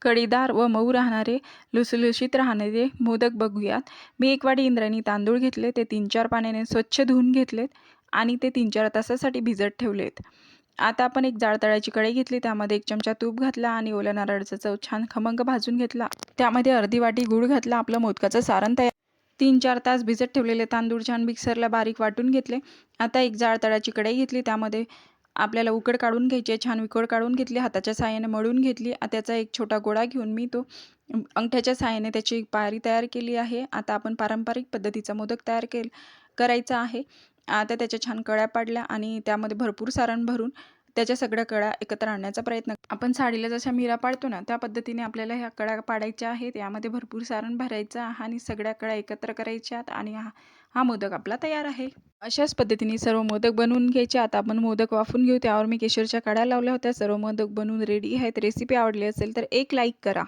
कळीदार व मऊ राहणारे, लुसलुशीत राहणारे मोदक बघूयात. मी 1 वाटी इंद्रायणी तांदूळ घेतले, ते 3-4 पाण्याने स्वच्छ धुवून घेतलेत आणि ते 3-4 तासासाठी भिजत ठेवलेत. आता आपण एक जाड तळ्याची कढई घेतली, त्यामध्ये 1 चमचा तूप घातला आणि ओल्या नारळाचा चव छान खमंग भाजून घेतला. त्यामध्ये अर्धी वाटी गूळ घातला. आपलं मोदकाचं सारण तयार. 3-4 तास भिजत ठेवलेले तांदूळ छान मिक्सरला बारीक वाटून घेतले. आता एक जाड तळ्याची कढई घेतली, त्यामध्ये आपल्याला उकड काढून घ्यायची आहे. छान उकड काढून घेतली, हाताच्या साहाय्याने मळून घेतली. त्याचा एक छोटा गोळा घेऊन मी तो अंगठ्याच्या साहाय्याने त्याची एक पारी तयार केली आहे. आता आपण पारंपरिक पद्धतीचा मोदक तयार करायचा आहे. आता त्याच्या छान कळ्या पाडल्या आणि त्यामध्ये भरपूर सारण भरून त्याच्या सगळ्या कळ्या एकत्र आणण्याचा प्रयत्न. आपण साडीला जशा मिरा पाडतो ना, त्या पद्धतीने आपल्याला ह्या कळ्या पाडायच्या आहेत. यामध्ये भरपूर सारण भरायचं आहे आणि सगळ्या कळ्या एकत्र करायच्यात आणि हा मोदक आपला तयार आहे. अशाच पद्धतीने सर्व मोदक बनवून घ्यायचे. आता आपण मोदक वाफून घेऊ. त्यावर मी केशरच्या काड्या लावल्या होत्या. सर्व मोदक बनवून रेडी आहेत. रेसिपी आवडली असेल तर एक लाईक करा.